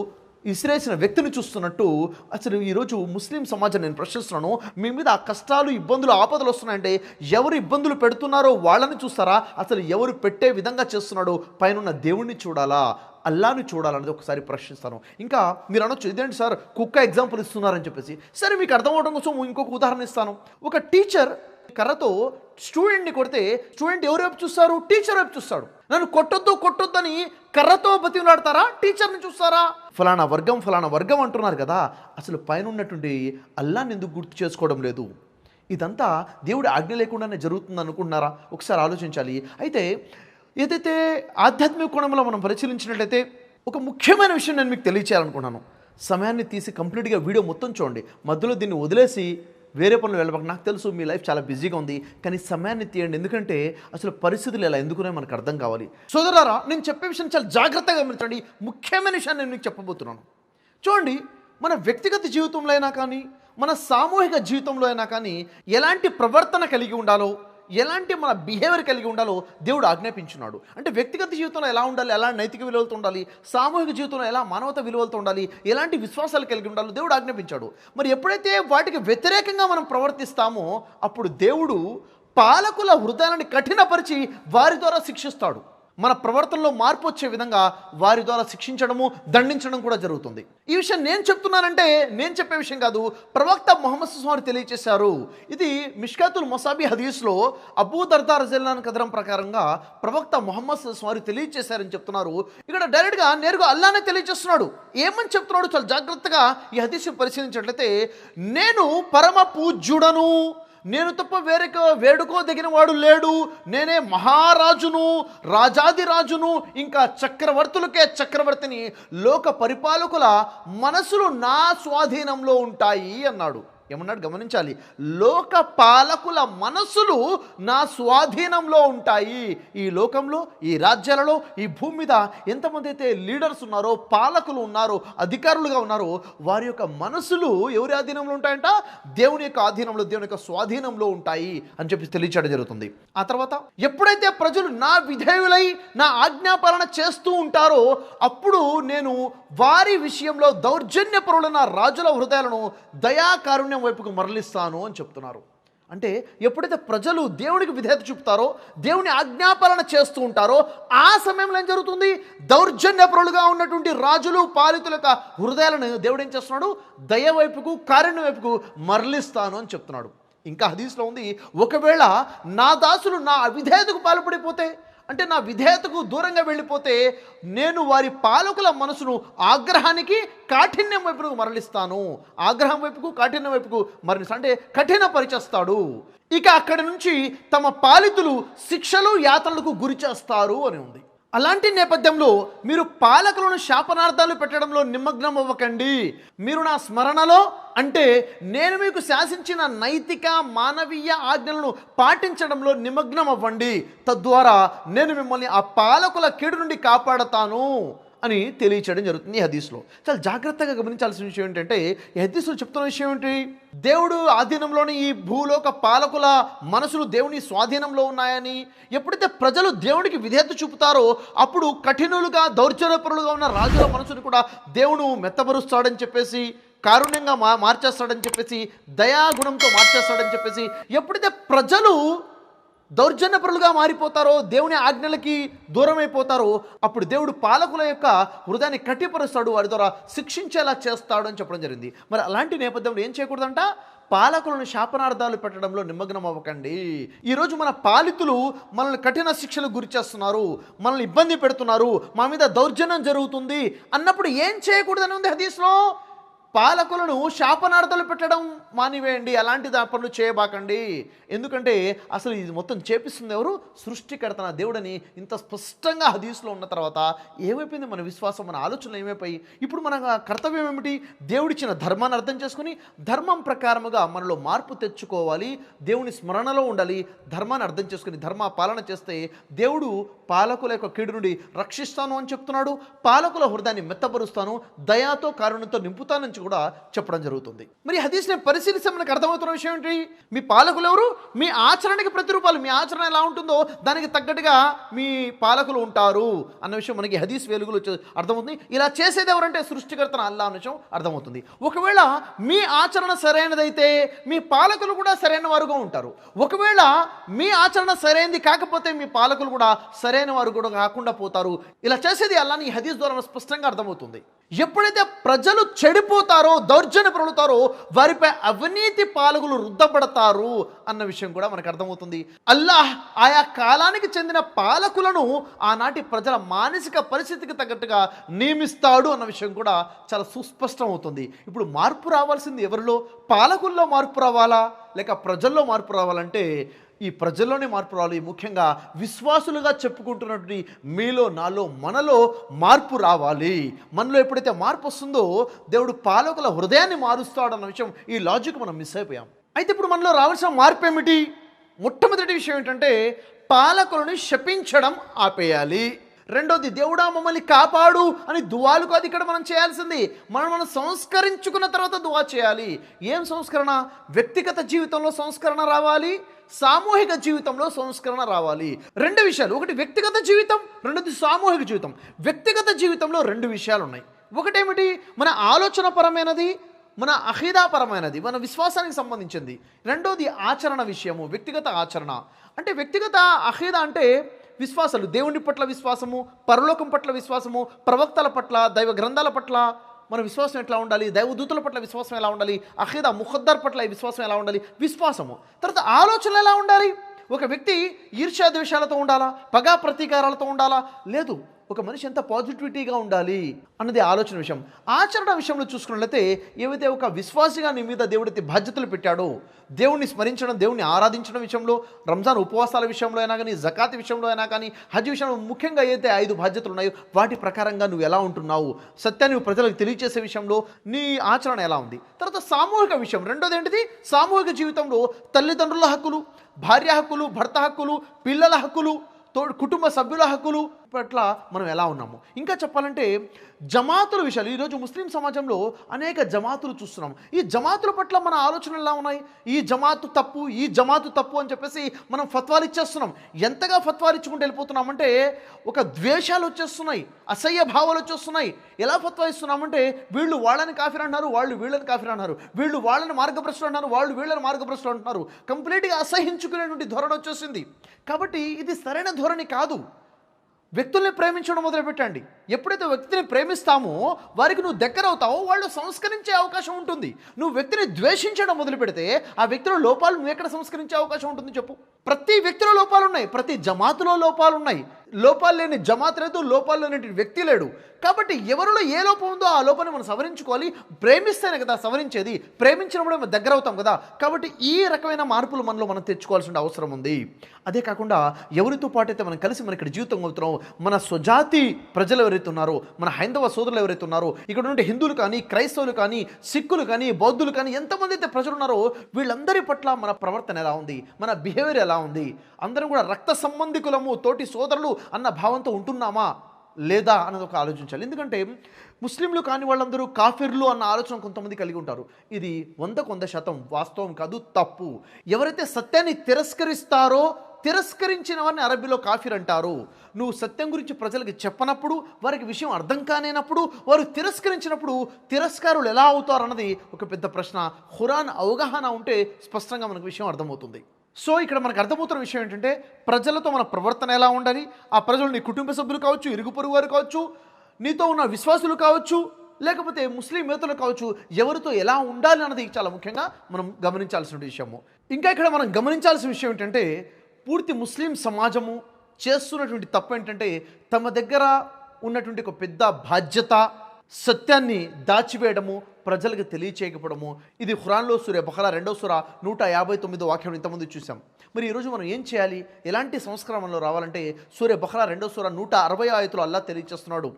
ఇసిరేసిన వ్యక్తిని చూస్తున్నట్టు అసలు ఈరోజు ముస్లిం సమాజం నేను ప్రశ్నిస్తున్నాను, మీ మీద ఆ కష్టాలు, ఇబ్బందులు, ఆపదలు వస్తున్నాయంటే ఎవరు ఇబ్బందులు పెడుతున్నారో వాళ్ళని చూస్తారా? అసలు ఎవరు పెట్టే విధంగా చేస్తున్నాడో పైన దేవుణ్ణి చూడాలా, అల్లాని చూడాలనేది ఒకసారి ప్రశ్నిస్తాను. ఇంకా మీరు అనొచ్చు, ఇదేంటి సార్ కుక్క ఎగ్జాంపుల్ ఇస్తున్నారని చెప్పేసి. సరే, మీకు అర్థం అవడం కోసం ఇంకొక ఉదాహరణ ఇస్తాను. ఒక టీచర్ కర్రతో స్టూడెంట్ని కొడితే స్టూడెంట్ ఎవరి వైపు చూస్తారు? టీచర్ వైపు చూస్తాడు. నన్ను కొట్టొద్దని కర్రతో బతిమలాడతారా? టీచర్ని చూస్తారా? ఫలానా వర్గం అంటున్నారు కదా, అసలు పైన ఉన్నటువంటి అల్లాని ఎందుకు గుర్తు చేసుకోవడం లేదు? ఇదంతా దేవుడి ఆజ్ఞ లేకుండానే జరుగుతుంది అనుకుంటున్నారా? ఒకసారి ఆలోచించాలి. అయితే ఏదైతే ఆధ్యాత్మిక కోణంలో మనం పరిశీలించినట్లయితే ఒక ముఖ్యమైన విషయం నేను మీకు తెలియచేయాలనుకున్నాను. సమయాన్ని తీసి కంప్లీట్గా వీడియో మొత్తం చూడండి. మధ్యలో దీన్ని వదిలేసి వేరే పనులు వెళ్ళబాక. నాకు తెలుసు మీ లైఫ్ చాలా బిజీగా ఉంది, కానీ సమయాన్ని తీయండి. ఎందుకంటే అసలు పరిస్థితులు ఎలా ఎందుకునే మనకు అర్థం కావాలి. సోదరులారా, నేను చెప్పే విషయం చాలా జాగ్రత్తగా గమనించండి. ముఖ్యమైన విషయాన్ని నేను మీకు చెప్పబోతున్నాను. చూడండి, మన వ్యక్తిగత జీవితంలో అయినా కానీ, మన సామూహిక జీవితంలో అయినా కానీ ఎలాంటి ప్రవర్తన కలిగి ఉండాలో, ఎలాంటి మన బిహేవియర్ కలిగి ఉండాలో దేవుడు ఆజ్ఞాపించున్నాడు. అంటే వ్యక్తిగత జీవితంలో ఎలా ఉండాలి, ఎలా నైతిక విలువలతో ఉండాలి, సామూహిక జీవితంలో ఎలా మానవత విలువలతో ఉండాలి, ఎలాంటి విశ్వాసాలు కలిగి ఉండాలో దేవుడు ఆజ్ఞాపించాడు. మరి ఎప్పుడైతే వాటికి వ్యతిరేకంగా మనం ప్రవర్తిస్తామో అప్పుడు దేవుడు పాలకుల హృదయాన్ని కఠినపరిచి వారి ద్వారా శిక్షిస్తాడు. మన ప్రవర్తనలో మార్పు వచ్చే విధంగా వారి ద్వారా శిక్షించడము, దండించడం కూడా జరుగుతుంది. ఈ విషయం నేను చెప్తున్నానంటే నేను చెప్పే విషయం కాదు, ప్రవక్త ముహమ్మద్ సుస్వామి తెలియచేశారు. ఇది మిష్కాతుల్ మసాబీ హదీస్లో అబూ దర్దా రజియల్లాహు కథనం ప్రకారంగా ప్రవక్త ముహమ్మద్ సుస్వామి తెలియచేశారని చెప్తున్నారు. ఇక్కడ డైరెక్ట్గా నేరుగా అల్లానే తెలియజేస్తున్నాడు. ఏమని చెప్తున్నాడు? చాలా జాగ్రత్తగా ఈ హదీస్ని పరిశీలించినట్లయితే, నేను పరమ పూజ్యుడను, నేను తప్ప వేడుకోదగిన వాడు లేడు, నేనే మహారాజును, రాజాదిరాజును, ఇంకా చక్రవర్తులకే చక్రవర్తిని, లోక పరిపాలకుల మనసులు నా స్వాధీనంలో ఉంటాయి అన్నాడు. ఏమన్నాడు గమనించాలి. లోక పాలకుల మనసులు నా స్వాధీనంలో ఉంటాయి. ఈ లోకంలో, ఈ రాజ్యాలలో, ఈ భూమి మీద ఎంతమంది అయితే లీడర్స్ ఉన్నారో, పాలకులు ఉన్నారో, అధికారులుగా ఉన్నారో, వారి యొక్క మనసులు ఎవరి ఆధీనంలో ఉంటాయంట? దేవుని యొక్క ఆధీనంలో, దేవుని యొక్క స్వాధీనంలో ఉంటాయి అని చెప్పి తెలియచేయడం జరుగుతుంది. ఆ తర్వాత ఎప్పుడైతే ప్రజలు నా విధేయులై నా ఆజ్ఞాపాలన చేస్తూ ఉంటారో అప్పుడు నేను వారి విషయంలో దౌర్జన్యపరులైన రాజుల హృదయాలను దయాకారుణ్యం వైపుకు మరలిస్తాను అని చెప్తున్నారు. అంటే ఎప్పుడైతే ప్రజలు దేవునికి విధేయత చూపుతారో, దేవుని ఆజ్ఞాపాలన చేస్తూ ఉంటారో ఆ సమయంలో ఏం జరుగుతుంది? దౌర్జన్యపరులుగా ఉన్నటువంటి రాజులు, పాలితుల యొక్క హృదయాలను దేవుడు ఏం చేస్తున్నాడు? దయ వైపుకు, కారుణ్యం వైపుకు మరలిస్తాను అని చెప్తున్నాడు. ఇంకా హదీస్లో ఉంది, ఒకవేళ నా దాసులు నా అవిధేయతకు పాల్పడిపోతే, అంటే నా విధేయతకు దూరంగా వెళ్ళిపోతే నేను వారి పాలకుల మనసును ఆగ్రహానికి, కాఠిన్యం వైపుకు మరలిస్తాను. ఆగ్రహం వైపుకు, కాఠిన్యం వైపుకు మరలిస్తాను అంటే కఠిన పరిచేస్తాడు. ఇక అక్కడి నుంచి తమ పాలితులు శిక్షలు, యాతనలకు గురి చేస్తారు అని ఉంది. అలాంటి నేపథ్యంలో మీరు పాలకులను శాపనార్థాలు పెట్టడంలో నిమగ్నం అవ్వకండి. మీరు నా స్మరణలో, అంటే నేను మీకు శాసించిన నైతిక, మానవీయ ఆజ్ఞలను పాటించడంలో నిమగ్నం అవ్వండి. తద్వారా నేను మిమ్మల్ని ఆ పాలకుల కీడు నుండి కాపాడతాను అని తెలియచేయడం జరుగుతుంది ఈ హదీస్లో. చాలా జాగ్రత్తగా గమనించాల్సిన విషయం ఏంటంటే, ఈ హదీస్లో చెప్తున్న విషయం ఏంటి? దేవుడు ఆధీనంలోని ఈ భూలోక పాలకుల మనసులు దేవుని స్వాధీనంలో ఉన్నాయని, ఎప్పుడైతే ప్రజలు దేవుడికి విధేయత చూపుతారో అప్పుడు కఠినులుగా, దౌర్జన్యపరులుగా ఉన్న రాజుల మనసుని కూడా దేవుడు మెత్తబరుస్తాడని చెప్పేసి, కారుణ్యంగా మార్చేస్తాడని చెప్పేసి, దయాగుణంతో మార్చేస్తాడని చెప్పేసి, ఎప్పుడైతే ప్రజలు దౌర్జన్యపరులుగా మారిపోతారో, దేవుని ఆజ్ఞలకి దూరం అయిపోతారో అప్పుడు దేవుడు పాలకుల యొక్క హృదయాన్ని కట్టిపరుస్తాడు, వారి ద్వారా శిక్షించేలా చేస్తాడు అని చెప్పడం జరిగింది. మరి అలాంటి నేపథ్యంలో ఏం చేయకూడదంట? పాలకులను శాపనార్థాలు పెట్టడంలో నిమగ్నం అవ్వకండి. ఈరోజు మన పాలితులు మనల్ని కఠిన శిక్షలకు గురి చేస్తున్నారు, మనల్ని ఇబ్బంది పెడుతున్నారు, మా మీద దౌర్జన్యం జరుగుతుంది అన్నప్పుడు ఏం చేయకూడదని ఉంది హదీస్లో? పాలకులను శాపనార్థాలు పెట్టడం మానివేయండి, అలాంటి పనులు చేయబాకండి. ఎందుకంటే అసలు ఇది మొత్తం చేపిస్తుంది ఎవరు? సృష్టికర్త దేవుడని ఇంత స్పష్టంగా హదీస్లో ఉన్న తర్వాత ఏమైపోయింది మన విశ్వాసం, మన ఆలోచనలు ఏమైపోయి? ఇప్పుడు మన కర్తవ్యం ఏమిటి? దేవుడిచ్చిన ధర్మాన్ని అర్థం చేసుకుని ధర్మం ప్రకారముగా మనలో మార్పు తెచ్చుకోవాలి, దేవుని స్మరణలో ఉండాలి, ధర్మాన్ని అర్థం చేసుకుని ధర్మ పాలన చేస్తే దేవుడు పాలకుల యొక్క కీడు నుండి రక్షిస్తాను అని చెప్తున్నాడు. పాలకుల హృదయాన్ని మెత్తపరుస్తాను, దయాతో, కారుణ్యంతో నింపుతానని గురించి కూడా చెప్పడం జరుగుతుంది. మరి హదీస్ని పరిశీలిస్తే మనకు అర్థమవుతున్న విషయం ఏంటి? మీ పాలకులు ఎవరు? మీ ఆచరణకి ప్రతిరూపాలు. మీ ఆచరణ ఎలా ఉంటుందో దానికి తగ్గట్టుగా మీ పాలకులు ఉంటారు అన్న విషయం మనకి హదీస్ వెలుగులో అర్థమవుతుంది. ఇలా చేసేది ఎవరంటే సృష్టికర్తన అల్లా అన్న విషయం అర్థమవుతుంది. ఒకవేళ మీ ఆచరణ సరైనదైతే మీ పాలకులు కూడా సరైన వారుగా ఉంటారు. ఒకవేళ మీ ఆచరణ సరైనది కాకపోతే మీ పాలకులు కూడా సరైన వారు కూడా కాకుండా పోతారు. ఇలా చేసేది అల్లాని ఈ హదీస్ ద్వారా స్పష్టంగా అర్థమవుతుంది. ఎప్పుడైతే ప్రజలు చెడిపోతారో, దౌర్జన్య ప్రలుతారో, వారిపై అవినీతి పాలకులు రుద్దపడతారు అన్న విషయం కూడా మనకు అర్థమవుతుంది. అల్లాహ్ ఆయా కాలానికి చెందిన పాలకులను ఆనాటి ప్రజల మానసిక పరిస్థితికి తగ్గట్టుగా నియమిస్తాడు అన్న విషయం కూడా చాలా సుస్పష్టం అవుతుంది. ఇప్పుడు మార్పు రావాల్సింది ఎవరిలో? పాలకుల్లో మార్పు రావాలా లేక ప్రజల్లో మార్పు రావాలంటే ఈ ప్రజల్లోనే మార్పు రావాలి. ముఖ్యంగా విశ్వాసులుగా చెప్పుకుంటున్నటువంటి మీలో, నాలో, మనలో మార్పు రావాలి. మనలో ఎప్పుడైతే మార్పు వస్తుందో దేవుడు పాలకుల హృదయాన్ని మారుస్తాడన్న విషయం, ఈ లాజిక్ మనం మిస్ అయిపోయాం. అయితే ఇప్పుడు మనలో రావాల్సిన మార్పు ఏమిటి? మొట్టమొదటి విషయం ఏంటంటే పాలకులను శపించడం ఆపేయాలి. రెండోది, దేవుడా మమ్మల్ని కాపాడు అని దువాలు కాదు ఇక్కడ మనం చేయాల్సింది. మనం సంస్కరించుకున్న తర్వాత దువా చేయాలి. ఏం సంస్కరణ? వ్యక్తిగత జీవితంలో సంస్కరణ రావాలి, సామూహిక జీవితంలో సంస్కరణ రావాలి. రెండు విషయాలు, ఒకటి వ్యక్తిగత జీవితం, రెండోది సామూహిక జీవితం. వ్యక్తిగత జీవితంలో రెండు విషయాలు ఉన్నాయి. ఒకటేమిటి? మన ఆలోచన పరమైనది, మన అఖీదాపరమైనది, మన విశ్వాసానికి సంబంధించింది. రెండోది ఆచరణ విషయము, వ్యక్తిగత ఆచరణ. అంటే వ్యక్తిగత అఖీదా అంటే విశ్వాసాలు, దేవుని పట్ల విశ్వాసము, పరలోకం పట్ల విశ్వాసము, ప్రవక్తల పట్ల, దైవ గ్రంథాల పట్ల మన విశ్వాసం ఎట్లా ఉండాలి, దైవదూతల పట్ల విశ్వాసం ఎలా ఉండాలి, అఖీదా ముఖద్దర్ పట్ల విశ్వాసం ఎలా ఉండాలి, విశ్వాసము. తర్వాత ఆలోచనలు ఎలా ఉండాలి? ఒక వ్యక్తి ఈర్ష్యా ద్వేషాలతో ఉండాలా, పగా ప్రతీకారాలతో ఉండాలా? లేదు, ఒక మనిషి ఎంత పాజిటివిటీగా ఉండాలి అన్నది ఆలోచన విషయం. ఆచరణ విషయంలో చూసుకున్నట్లయితే ఏవైతే ఒక విశ్వాసిగా నీ మీద దేవుడితే బాధ్యతలు పెట్టాడో, దేవుణ్ణి స్మరించడం, దేవుణ్ణి ఆరాధించడం విషయంలో, రంజాన్ ఉపవాసాల విషయంలో అయినా కానీ, జకాత్ విషయంలో అయినా కానీ, హజ్ విషయంలో ముఖ్యంగా ఏదైతే 5 బాధ్యతలు ఉన్నాయో వాటి ప్రకారంగా నువ్వు ఎలా ఉంటున్నావు, సత్యాన్ని నువ్వు ప్రజలకు తెలియజేసే విషయంలో నీ ఆచరణ ఎలా ఉంది. తర్వాత సామూహిక విషయం, రెండోది ఏంటిది? సామూహిక జీవితంలో తల్లిదండ్రుల హక్కులు, భార్య హక్కులు, భర్త హక్కులు, పిల్లల హక్కులు, కుటుంబ సభ్యుల హక్కులు పట్ల మనం ఎలా ఉన్నాము. ఇంకా చెప్పాలంటే జమాతుల విషయాలు. ఈరోజు ముస్లిం సమాజంలో అనేక జమాతులు చూస్తున్నాం. ఈ జమాతుల పట్ల మన ఆలోచనలు ఎలా ఉన్నాయి? ఈ జమాతు తప్పు, ఈ జమాతు తప్పు అని చెప్పేసి మనం ఫత్వాలు ఇచ్చేస్తున్నాం. ఎంతగా ఫత్వాలు ఇచ్చుకుంటూ వెళ్ళిపోతున్నామంటే ఒక ద్వేషాలు వచ్చేస్తున్నాయి, అసహ్య భావాలు వచ్చేస్తున్నాయి. ఎలా ఫత్వా ఇస్తున్నామంటే వీళ్ళు వాళ్ళని కాఫిర్ అంటున్నారు, వాళ్ళు వీళ్ళని కాఫిర్ అంటున్నారు, వీళ్ళు వాళ్ళని మార్గభ్రష్టులు అంటున్నారు, వాళ్ళు వీళ్ళని మార్గభ్రష్టులు అంటున్నారు. కంప్లీట్గా అసహించుకునేటువంటి ధోరణి వచ్చేసింది. కాబట్టి ఇది సరైన ధోరణి కాదు. వ్యక్తుల్ని ప్రేమించడం మొదలుపెట్టండి. ఎప్పుడైతే వ్యక్తిని ప్రేమిస్తామో వారికి నువ్వు దగ్గర అవుతావో వాళ్ళు సంస్కరించే అవకాశం ఉంటుంది. నువ్వు వ్యక్తిని ద్వేషించడం మొదలు పెడితే ఆ వ్యక్తిలో లోపాలు నువ్వు ఎక్కడ సంస్కరించే అవకాశం ఉంటుంది చెప్పు? ప్రతి వ్యక్తిలో లోపాలు ఉన్నాయి, ప్రతి జమాతులో లోపాలు ఉన్నాయి. లోపాలు లేని జమాత్ లేదు, లోపాలు లేని వ్యక్తి లేడు. కాబట్టి ఎవరిలో ఏ లోపం ఉందో ఆ లోపాన్ని మనం సవరించుకోవాలి. ప్రేమిస్తేనే కదా సవరించేది, ప్రేమించినప్పుడే మనం దగ్గర అవుతాం కదా. కాబట్టి ఈ రకమైన మార్పులు మనలో మనం తెచ్చుకోవాల్సిన అవసరం ఉంది. అదే కాకుండా ఎవరితో పాటు అయితే మనం కలిసి మన ఇక్కడ జీవితం అవుతున్నాం, మన స్వజాతి ప్రజలు ఎవరైతే ఉన్నారో, మన హైందవ సోదరులు ఎవరైతే ఉన్నారో, ఇక్కడ ఉండే హిందువులు కానీ, క్రైస్తవులు కానీ, సిక్కులు కానీ, బౌద్ధులు కానీ, ఎంతమంది అయితే ప్రజలు ఉన్నారో వీళ్ళందరి పట్ల మన ప్రవర్తన ఎలా ఉంది, మన బిహేవియర్ ఎలా ఉంది, అందరం కూడా రక్త సంబంధికులము, తోటి సోదరులు అన్న భావంతో ఉంటున్నామా లేదా అన్నది ఒక ఆలోచించాలి. ఎందుకంటే ముస్లింలు కాని వాళ్ళందరూ కాఫిర్లు అన్న ఆలోచన కొంతమంది కలిగి ఉంటారు. ఇది 100% వాస్తవం కాదు, తప్పు. ఎవరైతే సత్యాన్ని తిరస్కరిస్తారో, తిరస్కరించిన వారిని అరబీలో కాఫిర్ అంటారు. నువ్వు సత్యం గురించి ప్రజలకు చెప్పనప్పుడు, వారికి విషయం అర్థం కానేనప్పుడు, వారు తిరస్కరించినప్పుడు తిరస్కారులు ఎలా అవుతారు అన్నది ఒక పెద్ద ప్రశ్న. ఖురాన్ అవగాహన ఉంటే స్పష్టంగా మనకు విషయం అర్థమవుతుంది. సో ఇక్కడ మనకు అర్థమవుతున్న విషయం ఏంటంటే ప్రజలతో మన ప్రవర్తన ఎలా ఉండాలి. ఆ ప్రజలు నీ కుటుంబ సభ్యులు కావచ్చు, ఇరుగు పొరుగు వారు కావచ్చు, నీతో ఉన్న విశ్వాసులు కావచ్చు, లేకపోతే ముస్లిమేతలు కావచ్చు, ఎవరితో ఎలా ఉండాలి అన్నది చాలా ముఖ్యంగా మనం గమనించాల్సిన విషయము. ఇంకా ఇక్కడ మనం గమనించాల్సిన విషయం ఏంటంటే పూర్తి ముస్లిం సమాజము చేస్తున్నటువంటి తప్పు ఏంటంటే తమ దగ్గర ఉన్నటువంటి ఒక పెద్ద బాధ్యత సత్యాన్ని దాచివేయడము, ప్రజలకు తెలియచేయకపోవడము. ఇది ఖురాన్లో సూరా బఖరా 2వ సూరా 159వ వాక్యం ఇంతకుముందు చూసాం. మరి ఈరోజు మనం ఏం చేయాలి? ఎలాంటి సంస్కరణలో రావాలంటే సూరా బఖరా 2వ సూరా 160వ ఆయతులో అల్లాహ్ తెలియజేస్తున్నాడు.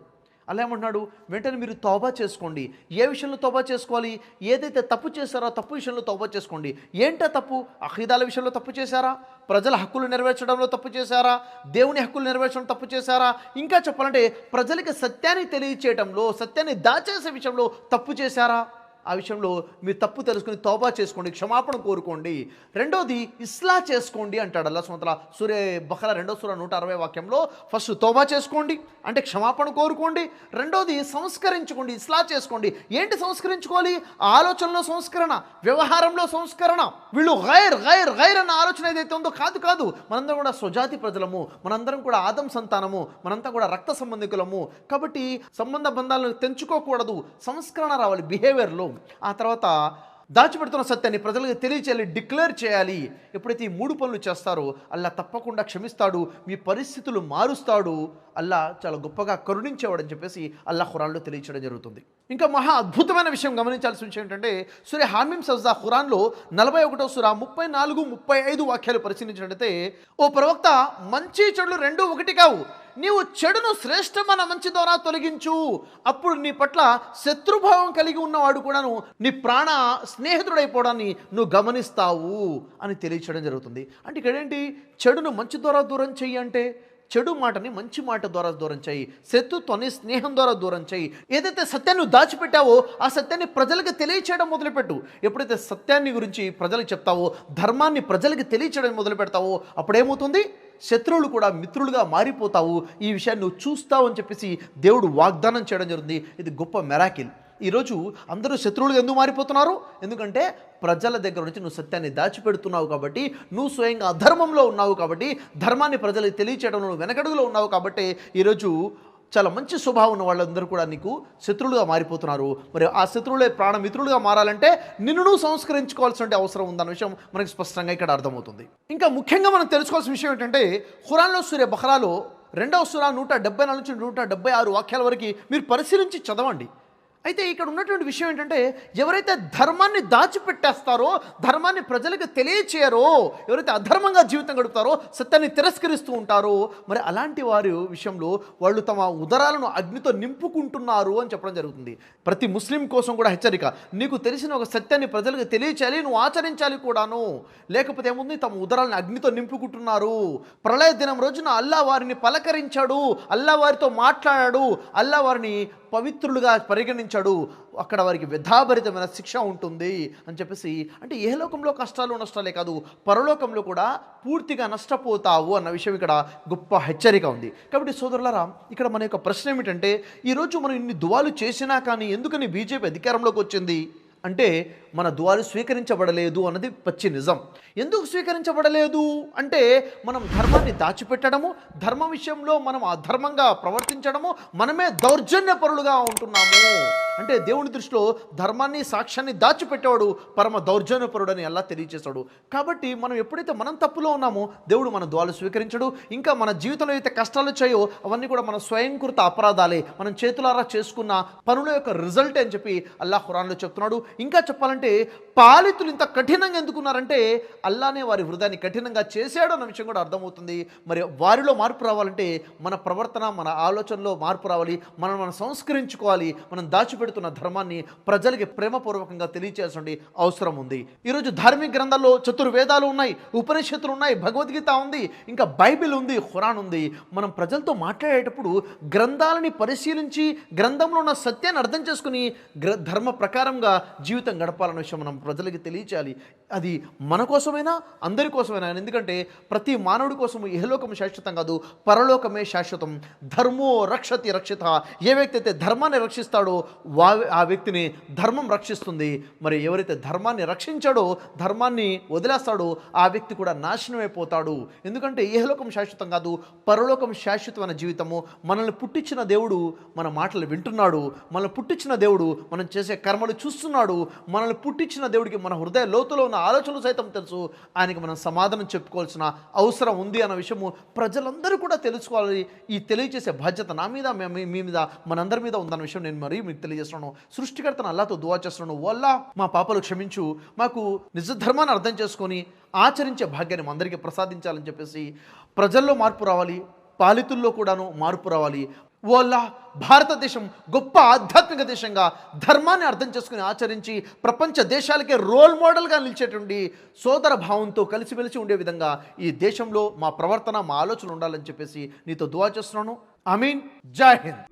అలా ఏమంటున్నాడు? వెంటనే మీరు తౌబా చేసుకోండి. ఏ విషయంలో తౌబా చేసుకోవాలి? ఏదైతే తప్పు చేశారో తప్పు విషయంలో తౌబా చేసుకోండి. ఏంటో తప్పు? అఖీదాల విషయంలో తప్పు చేశారా? ప్రజల హక్కులు నెరవేర్చడంలో తప్పు చేశారా? దేవుని హక్కులు నెరవేర్చడం తప్పు చేశారా? ఇంకా చెప్పాలంటే ప్రజలకి సత్యాన్ని తెలియచేయడంలో, సత్యాన్ని దాచేసే విషయంలో తప్పు చేశారా? ఆ విషయంలో మీరు తప్పు తెలుసుకుని తౌబా చేసుకోండి, క్షమాపణ కోరుకోండి. రెండోది ఇస్లా చేసుకోండి అంటాడు అల్లాహ్ సుబ్హానహు వ తఆలా సూరే బఖరా 2వ సూర 160 వాక్యంలో. ఫస్ట్ తౌబా చేసుకోండి అంటే క్షమాపణ కోరుకోండి. రెండోది సంస్కరించుకోండి, ఇస్లా చేసుకోండి. ఏంటి సంస్కరించుకోవాలి? ఆలోచనలో సంస్కరణ, వ్యవహారంలో సంస్కరణ. వీళ్ళు గైర్ గైర్ గైర్ అన్న ఆలోచన ఏదైతే ఉందో కాదు. మనందరం కూడా స్వజాతి ప్రజలము, మనందరం కూడా ఆదం సంతానము, మనంతా కూడా రక్త సంబంధికులము. కాబట్టి సంబంధ బంధాలను తెంచుకోకూడదు, సంస్కరణ రావాలి బిహేవియర్లో. ఆ తర్వాత దాచిపెడుతున్న సత్యాన్ని ప్రజలకు తెలియచేయాలి, డిక్లేర్ చేయాలి. ఎప్పుడైతే ఈ 3 పనులు చేస్తారో అల్లా తప్పకుండా క్షమిస్తాడు, మీ పరిస్థితులు మారుస్తాడు. అల్లా చాలా గొప్పగా కరుణించేవాడని చెప్పేసి అల్లా ఖురాన్లో తెలియచేయడం జరుగుతుంది. ఇంకా మహా అద్భుతమైన విషయం గమనించాల్సిన విషయం ఏంటంటే సూరే హామీమ్ సజ్దా ఖురాన్లో 41వ సూర 34, 35 వాక్యాలు పరిశీలించినట్లయితే, ఓ ప్రవక్త, మంచి చెడులు రెండూ ఒకటి కావు. నీవు చెడును శ్రేష్టమైన మంచి ద్వారా తొలగించు, అప్పుడు నీ పట్ల శత్రుభావం కలిగి ఉన్నవాడు కూడాను నీ ప్రాణ స్నేహితుడైపోవడాన్ని నువ్వు గమనిస్తావు అని తెలియచేయడం జరుగుతుంది. అంటే ఇక్కడేంటి? చెడును మంచి ద్వారా దూరం చెయ్యి అంటే చెడు మాటని మంచి మాట ద్వారా దూరం చేయి, శత్రుత్వాన్ని స్నేహం ద్వారా దూరం చేయి. ఏదైతే సత్యాన్ని నువ్వు దాచిపెట్టావో ఆ సత్యాన్ని ప్రజలకు తెలియచేయడం మొదలుపెట్టు. ఎప్పుడైతే సత్యాన్ని గురించి ప్రజలకు చెప్తావో, ధర్మాన్ని ప్రజలకు తెలియచేయడం మొదలు పెడతావో, అప్పుడేమవుతుంది? శత్రువులు కూడా మిత్రులుగా మారిపోతావు. ఈ విషయాన్ని నువ్వు చూస్తావు అని చెప్పేసి దేవుడు వాగ్దానం చేయడం జరుగుతుంది. ఇది గొప్ప మెరాకిల్. ఈరోజు అందరూ శత్రువులుగా ఎందుకు మారిపోతున్నారు? ఎందుకంటే ప్రజల దగ్గర నుంచి నువ్వు సత్యాన్ని దాచిపెడుతున్నావు కాబట్టి, నువ్వు స్వయంగా అధర్మంలో ఉన్నావు కాబట్టి, ధర్మాన్ని ప్రజలకు తెలియచేయడంలో నువ్వు వెనకడుగులో ఉన్నావు కాబట్టి ఈరోజు చాలా మంచి స్వభావం ఉన్న వాళ్ళందరూ కూడా నీకు శత్రువులుగా మారిపోతున్నారు. మరి ఆ శత్రువులే ప్రాణమిత్రులుగా మారాలంటే నిన్ను నువ్వు సంస్కరించుకోవాల్సిన అవసరం ఉందన్న విషయం మనకి స్పష్టంగా ఇక్కడ అర్థమవుతుంది. ఇంకా ముఖ్యంగా మనం తెలుసుకోవాల్సిన విషయం ఏంటంటే ఖురాన్లో సూరే బఖరాలో 2వ సూర 174 నుంచి 176 వాక్యాల వరకు మీరు పరిశీలించి చదవండి. అయితే ఇక్కడ ఉన్నటువంటి విషయం ఏంటంటే ఎవరైతే ధర్మాన్ని దాచిపెట్టేస్తారో, ధర్మాన్ని ప్రజలకు తెలియచేయరో, ఎవరైతే అధర్మంగా జీవితం గడుపుతారో, సత్యాన్ని తిరస్కరిస్తూ ఉంటారో, మరి అలాంటి వారి విషయంలో వాళ్ళు తమ ఉదరాలను అగ్నితో నింపుకుంటున్నారు అని చెప్పడం జరుగుతుంది. ప్రతి ముస్లిం కోసం కూడా హెచ్చరిక, నీకు తెలిసిన ఒక సత్యాన్ని ప్రజలకు తెలియచేయాలి, నువ్వు ఆచరించాలి కూడాను. లేకపోతే ఏముంది? తమ ఉదరాలను అగ్నితో నింపుకుంటున్నారు. ప్రళయ దినం రోజున అల్లా వారిని పలకరించాడు, అల్లా వారితో మాట్లాడాడు, అల్లా వారిని పవిత్రులుగా పరిగణించాడు. అక్కడ వారికి వ్యధాభరితమైన శిక్ష ఉంటుంది అని చెప్పేసి, అంటే ఏ లోకంలో కష్టాలు నష్టాలే కాదు, పరలోకంలో కూడా పూర్తిగా నష్టపోతావు అన్న విషయం ఇక్కడ గొప్ప హెచ్చరిక ఉంది. కాబట్టి సోదరులారా, ఇక్కడ మన యొక్క ప్రశ్న ఏమిటంటే, ఈరోజు మనం ఇన్ని దువాలు చేసినా కానీ ఎందుకని బీజేపీ అధికారంలోకి వచ్చింది అంటే మన దువాలు స్వీకరించబడలేదు అన్నది పచ్చి నిజం. ఎందుకు స్వీకరించబడలేదు అంటే మనం ధర్మాన్ని దాచిపెట్టడము, ధర్మ విషయంలో మనం అధర్మంగా ప్రవర్తించడము, మనమే దౌర్జన్యపరులుగా ఉంటున్నాము. అంటే దేవుని దృష్టిలో ధర్మాన్ని సాక్ష్యాన్ని దాచిపెట్టేవాడు పరమ దౌర్జన్యపరుడని అల్లా తెలియచేశాడు. కాబట్టి మనం ఎప్పుడైతే మనం తప్పులో ఉన్నామో దేవుడు మన దువాలు స్వీకరించడు. ఇంకా మన జీవితంలో అయితే కష్టాలు వచ్చాయో అవన్నీ కూడా మన స్వయంకృత అపరాధాలే, మనం చేతులారా చేసుకున్న పనుల యొక్క రిజల్ట్ అని చెప్పి అల్లాహ్ ఖురాన్లో చెప్తున్నాడు. ఇంకా చెప్పాలంటే పాలితులు ఇంత కఠినంగా ఎందుకున్నారంటే అల్లానే వారి హృదయాన్ని కఠినంగా చేశాడు అన్న విషయం కూడా అర్థమవుతుంది. మరి వారిలో మార్పు రావాలంటే మన ప్రవర్తన, మన ఆలోచనలో మార్పు రావాలి. మనం సంస్కరించుకోవాలి. మనం దాచిపెడుతున్న ధర్మాన్ని ప్రజలకి ప్రేమపూర్వకంగా తెలియచేయాల్సిన అవసరం ఉంది. ఈరోజు ధార్మిక గ్రంథాల్లో చతుర్వేదాలు ఉన్నాయి, ఉపనిషత్తులు ఉన్నాయి, భగవద్గీత ఉంది, ఇంకా బైబిల్ ఉంది, ఖురాన్ ఉంది. మనం ప్రజలతో మాట్లాడేటప్పుడు గ్రంథాలని పరిశీలించి గ్రంథంలో ఉన్న సత్యాన్ని అర్థం చేసుకుని ధర్మ ప్రకారంగా జీవితం గడపాలన్న విషయం మనం ప్రజలకి తెలియచేయాలి. అది మన కోసమైనా అందరి కోసమైనా. ఎందుకంటే ప్రతి మానవుడి కోసము ఇహలోకం శాశ్వతం కాదు, పరలోకమే శాశ్వతం. ధర్మో రక్షతి రక్షిత. ఏ వ్యక్తి అయితే ధర్మాన్ని రక్షిస్తాడో ఆ వ్యక్తిని ధర్మం రక్షిస్తుంది. మరి ఎవరైతే ధర్మాన్ని రక్షించాడో, ధర్మాన్ని వదిలేస్తాడో ఆ వ్యక్తి కూడా నాశనమైపోతాడు. ఎందుకంటే ఇహలోకం శాశ్వతం కాదు, పరలోకం శాశ్వతమైన జీవితము. మనల్ని పుట్టించిన దేవుడు మన మాటలు వింటున్నాడు, మనల్ని పుట్టించిన దేవుడు మనం చేసే కర్మలు చూస్తున్నాడు, మనల్ని పుట్టించిన దేవుడికి మన హృదయ లోతులో ఉన్న ఆలోచనలు సైతం తెలుసు. ఆయనకి మనం సమాధానం చెప్పుకోవాల్సిన అవసరం ఉంది అన్న విషయము ప్రజలందరూ కూడా తెలుసుకోవాలి. ఈ తెలియజేసే బాధ్యత నా మీద, మీ మీద, మనందరి మీద ఉందన్న విషయం నేను మరీ మీకు తెలియజేస్తున్నాను. సృష్టికర్తను అల్లాతో దువా చేస్తున్నాను, వల్ల మా పాపలు క్షమించు, మాకు నిజ ధర్మాన్ని అర్థం చేసుకొని ఆచరించే భాగ్యాన్ని అందరికీ ప్రసాదించాలని చెప్పేసి ప్రజల్లో మార్పు రావాలి, పాలితుల్లో కూడాను మార్పు రావాలి. వల్ల భారతదేశం గొప్ప ఆధ్యాత్మిక దేశంగా ధర్మాన్ని అర్థం చేసుకుని ఆచరించి ప్రపంచ దేశాలకే రోల్ మోడల్గా నిలిచేటువంటి సోదర భావంతో కలిసిమెలిసి ఉండే విధంగా ఈ దేశంలో మా ప్రవర్తన, మా ఆలోచన ఉండాలని చెప్పేసి నీతో దువా చేస్తున్నాను. ఆమీన్. జై హింద్.